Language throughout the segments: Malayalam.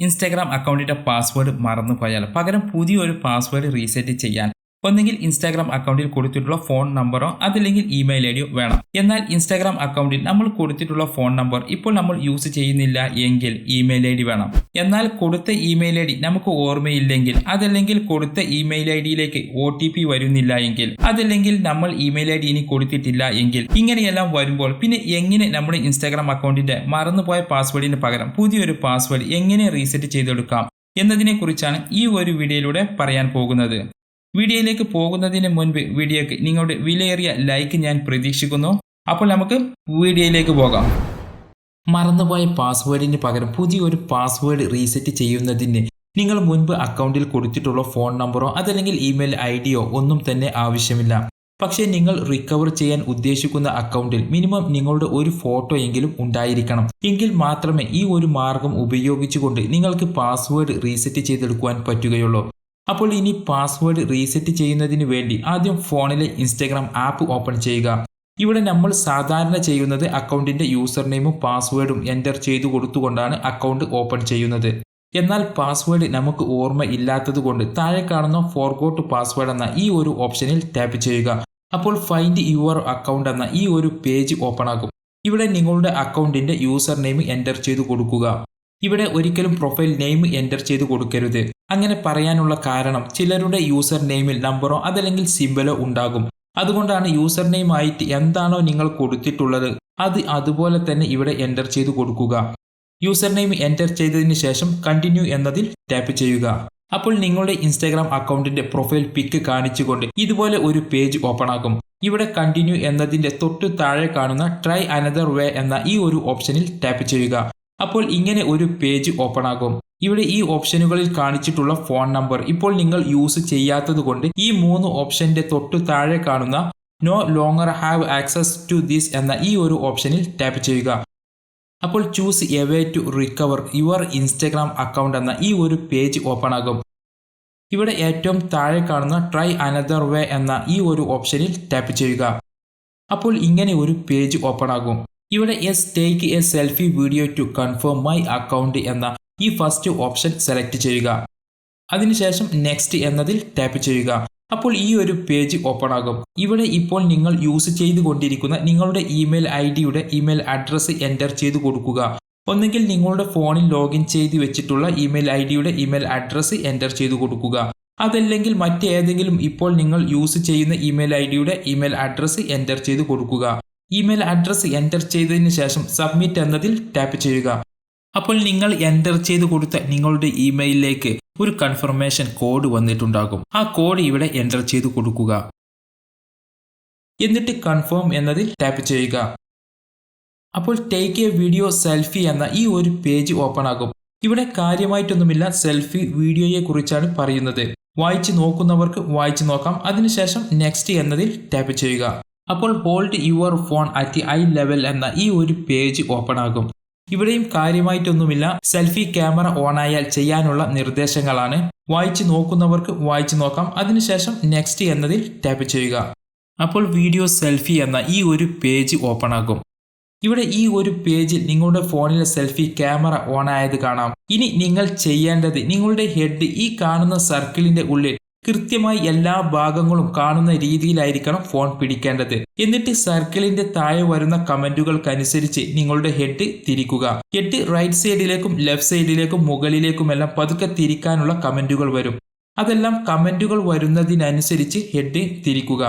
ഇൻസ്റ്റാഗ്രാം അക്കൗണ്ടിന്റെ പാസ്വേഡ് മറന്നുപോയാൽ പകരം പുതിയൊരു പാസ്വേഡ് റീസെറ്റ് ചെയ്യാൻ ഒന്നെങ്കിൽ ഇൻസ്റ്റാഗ്രാം അക്കൗണ്ടിൽ കൊടുത്തിട്ടുള്ള ഫോൺ നമ്പറോ അതല്ലെങ്കിൽ ഇമെയിൽ ഐഡിയോ വേണം. എന്നാൽ ഇൻസ്റ്റാഗ്രാം അക്കൗണ്ടിൽ നമ്മൾ കൊടുത്തിട്ടുള്ള ഫോൺ നമ്പർ ഇപ്പോൾ നമ്മൾ യൂസ് ചെയ്യുന്നില്ല എങ്കിൽ ഇമെയിൽ ഐ ഡി വേണം. എന്നാൽ കൊടുത്ത ഇമെയിൽ ഐ ഡി നമുക്ക് ഓർമ്മയില്ലെങ്കിൽ, അതല്ലെങ്കിൽ കൊടുത്ത ഇമെയിൽ ഐ ഡിയിലേക്ക് OTP വരുന്നില്ല എങ്കിൽ, അതല്ലെങ്കിൽ നമ്മൾ ഇമെയിൽ ഐ ഡി ഇനി കൊടുത്തിട്ടില്ല എങ്കിൽ, ഇങ്ങനെയെല്ലാം വരുമ്പോൾ പിന്നെ എങ്ങനെ നമ്മുടെ ഇൻസ്റ്റാഗ്രാം അക്കൗണ്ടിന്റെ മറന്നുപോയ പാസ്വേഡിന് പകരം പുതിയൊരു പാസ്വേഡ് എങ്ങനെ റീസെറ്റ് ചെയ്തെടുക്കാം എന്നതിനെ കുറിച്ചാണ് ഈ ഒരു വീഡിയോയിലൂടെ പറയാൻ പോകുന്നത്. വീഡിയോയിലേക്ക് പോകുന്നതിന് മുൻപ് വീഡിയോക്ക് നിങ്ങളുടെ വിലയേറിയ ലൈക്ക് ഞാൻ പ്രതീക്ഷിക്കുന്നു. അപ്പോൾ നമുക്ക് വീഡിയോയിലേക്ക് പോകാം. മറന്നുപോയ പാസ്വേഡിന് പകരം പുതിയൊരു പാസ്വേഡ് റീസെറ്റ് ചെയ്യുന്നതിന് നിങ്ങൾ മുൻപ് അക്കൗണ്ടിൽ കൊടുത്തിട്ടുള്ള ഫോൺ നമ്പറോ അതല്ലെങ്കിൽ ഇമെയിൽ ഐഡിയോ ഒന്നും തന്നെ ആവശ്യമില്ല. പക്ഷേ നിങ്ങൾ റിക്കവർ ചെയ്യാൻ ഉദ്ദേശിക്കുന്ന അക്കൗണ്ടിൽ മിനിമം നിങ്ങളുടെ ഒരു ഫോട്ടോ എങ്കിലും ഉണ്ടായിരിക്കണം. എങ്കിൽ മാത്രമേ ഈ ഒരു മാർഗം ഉപയോഗിച്ചുകൊണ്ട് നിങ്ങൾക്ക് പാസ്വേഡ് റീസെറ്റ് ചെയ്തെടുക്കുവാൻ പറ്റുകയുള്ളൂ. അപ്പോൾ ഇനി പാസ്വേഡ് റീസെറ്റ് ചെയ്യുന്നതിന് വേണ്ടി ആദ്യം ഫോണിലെ ഇൻസ്റ്റാഗ്രാം ആപ്പ് ഓപ്പൺ ചെയ്യുക. ഇവിടെ നമ്മൾ സാധാരണ ചെയ്യുന്നത് അക്കൗണ്ടിന്റെ യൂസർ നെയിമും പാസ്വേഡും എൻ്റർ ചെയ്തു കൊടുത്തുകൊണ്ടാണ് അക്കൗണ്ട് ഓപ്പൺ ചെയ്യുന്നത്. എന്നാൽ പാസ്വേഡ് നമുക്ക് ഓർമ്മ ഇല്ലാത്തതുകൊണ്ട് താഴെ കാണുന്ന ഫോർഗോട്ട് പാസ്വേഡ് എന്ന ഈ ഒരു ഓപ്ഷനിൽ ടാപ്പ് ചെയ്യുക. അപ്പോൾ ഫൈൻഡ് യുവർ അക്കൗണ്ട് എന്ന ഈ ഒരു പേജ് ഓപ്പൺ ആകും. ഇവിടെ നിങ്ങളുടെ അക്കൗണ്ടിന്റെ യൂസർ നെയിം എൻ്റർ ചെയ്തു കൊടുക്കുക. ഇവിടെ ഒരിക്കലും പ്രൊഫൈൽ നെയിം എൻ്റർ ചെയ്തു കൊടുക്കരുത്. അങ്ങനെ പറയാനുള്ള കാരണം ചിലരുടെ യൂസർ നെയിമിൽ നമ്പറോ അതല്ലെങ്കിൽ സിംബലോ ഉണ്ടാകും. അതുകൊണ്ടാണ് യൂസർ നെയിം ആയിട്ട് എന്താണോ നിങ്ങൾ കൊടുത്തിട്ടുള്ളത് അത് അതുപോലെ തന്നെ ഇവിടെ എൻ്റർ ചെയ്തു കൊടുക്കുക. യൂസർ നെയിം എൻ്റർ ചെയ്തതിന് ശേഷം കണ്ടിന്യൂ എന്നതിൽ ടാപ്പ് ചെയ്യുക. അപ്പോൾ നിങ്ങളുടെ ഇൻസ്റ്റാഗ്രാം അക്കൗണ്ടിന്റെ പ്രൊഫൈൽ പിക്ക് കാണിച്ചുകൊണ്ട് ഇതുപോലെ ഒരു പേജ് ഓപ്പൺ ആകും. ഇവിടെ കണ്ടിന്യൂ എന്നതിന്റെ തൊട്ടു താഴെ കാണുന്ന ട്രൈ അനദർ വേ എന്ന ഈ ഒരു ഓപ്ഷനിൽ ടാപ്പ് ചെയ്യുക. അപ്പോൾ ഇങ്ങനെ ഒരു പേജ് ഓപ്പൺ ആകും. ഇവിടെ ഈ ഓപ്ഷനുകളിൽ കാണിച്ചിട്ടുള്ള ഫോൺ നമ്പർ ഇപ്പോൾ നിങ്ങൾ യൂസ് ചെയ്യാത്തത് കൊണ്ട് ഈ 3 ഓപ്ഷന്റെ തൊട്ടു താഴെ കാണുന്ന no longer have access to this എന്ന ഈ ഒരു ഓപ്ഷനിൽ ടാപ്പ് ചെയ്യുക. അപ്പോൾ choose a way to recover your Instagram account എന്ന ഈ ഒരു പേജ് ഓപ്പൺ ആകും. ഇവിടെ ഏറ്റവും താഴെ കാണുന്ന ട്രൈ അനദർ വേ എന്ന ഈ ഒരു ഓപ്ഷനിൽ ടാപ്പ് ചെയ്യുക. അപ്പോൾ ഇങ്ങനെ ഒരു പേജ് ഓപ്പൺ ആകും. ഇവിടെ yes take a selfie video to confirm my account എന്ന ഈ ഫസ്റ്റ് ഓപ്ഷൻ സെലക്ട് ചെയ്യുക. അതിനുശേഷം നെക്സ്റ്റ് എന്നതിൽ ടാപ്പ് ചെയ്യുക. അപ്പോൾ ഈ ഒരു പേജ് ഓപ്പൺ ആകും. ഇവിടെ ഇപ്പോൾ നിങ്ങൾ യൂസ് ചെയ്തുകൊണ്ടിരിക്കുന്ന നിങ്ങളുടെ ഇമെയിൽ ഐഡിയുടെ ഇമെയിൽ അഡ്രസ്സ് എൻ്റർ ചെയ്തു കൊടുക്കുക. ഒന്നുകിൽ നിങ്ങളുടെ ഫോണിൽ ലോഗിൻ ചെയ്ത് വെച്ചിട്ടുള്ള ഇമെയിൽ ഐഡിയുടെ ഇമെയിൽ അഡ്രസ്സ് എൻ്റർ ചെയ്തു കൊടുക്കുക. അതല്ലെങ്കിൽ മറ്റേതെങ്കിലും ഇപ്പോൾ നിങ്ങൾ യൂസ് ചെയ്യുന്ന ഇമെയിൽ ഐഡിയുടെ ഇമെയിൽ അഡ്രസ്സ് എൻ്റർ ചെയ്ത് കൊടുക്കുക. ഇമെയിൽ അഡ്രസ്സ് എൻ്റർ ചെയ്തതിന് ശേഷം സബ്മിറ്റ് എന്നതിൽ ടാപ്പ് ചെയ്യുക. അപ്പോൾ നിങ്ങൾ എൻ്റർ ചെയ്ത് കൊടുത്ത നിങ്ങളുടെ ഇമെയിലിലേക്ക് ഒരു കൺഫർമേഷൻ കോഡ് വന്നിട്ടുണ്ടാകും. ആ കോഡ് ഇവിടെ എൻ്റർ ചെയ്ത് കൊടുക്കുക. എന്നിട്ട് കൺഫേം എന്നതിൽ ടാപ്പ് ചെയ്യുക. അപ്പോൾ ടേക്ക് എ വീഡിയോ സെൽഫി എന്ന ഈ ഒരു പേജ് ഓപ്പൺ ആകും. ഇവിടെ കാര്യമായിട്ടൊന്നുമില്ല, സെൽഫി വീഡിയോയെ കുറിച്ചാണ് പറയുന്നത്. വായിച്ചു നോക്കുന്നവർക്ക് വായിച്ചു നോക്കാം. അതിനുശേഷം നെക്സ്റ്റ് എന്നതിൽ ടാപ്പ് ചെയ്യുക. അപ്പോൾ hold your phone at I level എന്ന ഈ ഒരു പേജ് ഓപ്പൺ ആകും. ഇവിടെയും കാര്യമായിട്ടൊന്നുമില്ല, സെൽഫി ക്യാമറ ഓൺ ആയാൽ ചെയ്യാനുള്ള നിർദ്ദേശങ്ങളാണ്. വായിച്ചു നോക്കുന്നവർക്ക് വായിച്ചു നോക്കാം. അതിനുശേഷം നെക്സ്റ്റ് എന്നതിൽ ടാപ്പ് ചെയ്യുക. അപ്പോൾ വീഡിയോ സെൽഫി എന്ന ഈ ഒരു പേജ് ഓപ്പൺ ആകും. ഇവിടെ ഈ ഒരു പേജിൽ നിങ്ങളുടെ ഫോണിലെ സെൽഫി ക്യാമറ ഓൺ ആയത് കാണാം. ഇനി നിങ്ങൾ ചെയ്യേണ്ടത് നിങ്ങളുടെ ഹെഡ് ഈ കാണുന്ന സർക്കിളിന്റെ ഉള്ളിൽ കൃത്യമായി എല്ലാ ഭാഗങ്ങളും കാണുന്ന രീതിയിലായിരിക്കണം ഫോൺ പിടിക്കേണ്ടത്. എന്നിട്ട് സർക്കിളിന്റെ താഴെ വരുന്ന കമന്റുകൾക്കനുസരിച്ച് നിങ്ങളുടെ ഹെഡ് തിരിക്കുക. ഹെഡ് റൈറ്റ് സൈഡിലേക്കും ലെഫ്റ്റ് സൈഡിലേക്കും മുകളിലേക്കുമെല്ലാം പതുക്കെ തിരിക്കാനുള്ള കമന്റുകൾ വരും. അതെല്ലാം കമന്റുകൾ വരുന്നതിനനുസരിച്ച് ഹെഡ് തിരിക്കുക.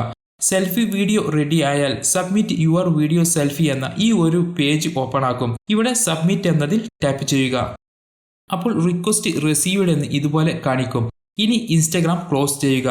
സെൽഫി വീഡിയോ റെഡി ആയാൽ സബ്മിറ്റ് യുവർ വീഡിയോ സെൽഫി എന്ന ഈ ഒരു പേജ് ഓപ്പൺ ആകും. ഇവിടെ സബ്മിറ്റ് എന്നതിൽ ടാപ്പ് ചെയ്യുക. അപ്പോൾ റിക്വസ്റ്റ് റിസീവ്ഡ് എന്ന് ഇതുപോലെ കാണിക്കും. ഇനി ഇൻസ്റ്റാഗ്രാം ക്ലോസ് ചെയ്യുക.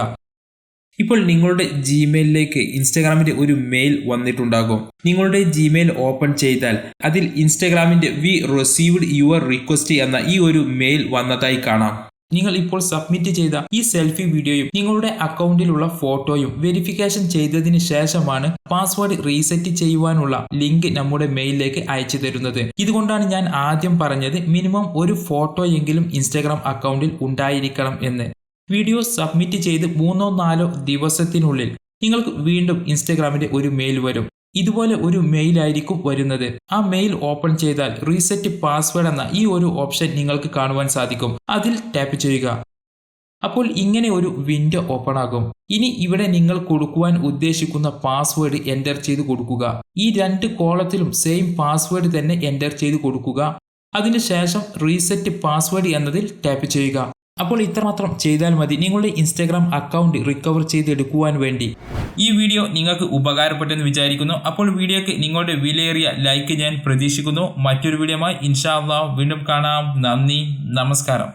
ഇപ്പോൾ നിങ്ങളുടെ ജിമെയിലിലേക്ക് ഇൻസ്റ്റാഗ്രാമിന്റെ ഒരു മെയിൽ വന്നിട്ടുണ്ടാകും. നിങ്ങളുടെ ജിമെയിൽ ഓപ്പൺ ചെയ്താൽ അതിൽ ഇൻസ്റ്റാഗ്രാമിന്റെ വി റിസീവ്ഡ് യുവർ റിക്വസ്റ്റ് എന്ന ഈ ഒരു മെയിൽ വന്നതായി കാണാം. നിങ്ങൾ ഇപ്പോൾ സബ്മിറ്റ് ചെയ്ത ഈ സെൽഫി വീഡിയോയും നിങ്ങളുടെ അക്കൗണ്ടിലുള്ള ഫോട്ടോയും വെരിഫിക്കേഷൻ ചെയ്തതിന് ശേഷമാണ് പാസ്വേഡ് റീസെറ്റ് ചെയ്യുവാനുള്ള ലിങ്ക് നമ്മുടെ മെയിലിലേക്ക് അയച്ചു തരുന്നത്. ഇതുകൊണ്ടാണ് ഞാൻ ആദ്യം പറഞ്ഞത് മിനിമം ഒരു ഫോട്ടോ എങ്കിലും ഇൻസ്റ്റാഗ്രാം അക്കൗണ്ടിൽ ഉണ്ടായിരിക്കണം എന്ന്. വീഡിയോ സബ്മിറ്റ് ചെയ്ത് 3-4 ദിവസത്തിനുള്ളിൽ നിങ്ങൾക്ക് വീണ്ടും ഇൻസ്റ്റാഗ്രാമിന്റെ ഒരു മെയിൽ വരും. ഇതുപോലെ ഒരു മെയിൽ ആയിരിക്കും വരുന്നത്. ആ മെയിൽ ഓപ്പൺ ചെയ്താൽ റീസെറ്റ് പാസ്വേഡ് എന്ന ഈ ഒരു ഓപ്ഷൻ നിങ്ങൾക്ക് കാണുവാൻ സാധിക്കും. അതിൽ ടാപ്പ് ചെയ്യുക. അപ്പോൾ ഇങ്ങനെ ഒരു വിൻഡോ ഓപ്പൺ ആകും. ഇനി ഇവിടെ നിങ്ങൾ കൊടുക്കുവാൻ ഉദ്ദേശിക്കുന്ന പാസ്വേഡ് എൻ്റർ ചെയ്ത് കൊടുക്കുക. ഈ 2 കോളത്തിലും സെയിം പാസ്വേഡ് തന്നെ എൻ്റർ ചെയ്ത് കൊടുക്കുക. അതിനുശേഷം റീസെറ്റ് പാസ്വേഡ് എന്നതിൽ ടാപ്പ് ചെയ്യുക. അപ്പോൾ ഇത്രമാത്രം ചെയ്താൽ മതി നിങ്ങളുടെ ഇൻസ്റ്റാഗ്രാം അക്കൗണ്ട് റിക്കവർ ചെയ്തെടുക്കുവാൻ വേണ്ടി. ഈ വീഡിയോ നിങ്ങൾക്ക് ഉപകാരപ്പെട്ടെന്ന് വിചാരിക്കുന്നു. അപ്പോൾ വീഡിയോക്ക് നിങ്ങളുടെ വിലയേറിയ ലൈക്ക് ഞാൻ പ്രതീക്ഷിക്കുന്നു. മറ്റൊരു വീഡിയോയുമായി ഇൻഷാ അല്ലാഹ് വീണ്ടും കാണാം. നന്ദി, നമസ്കാരം.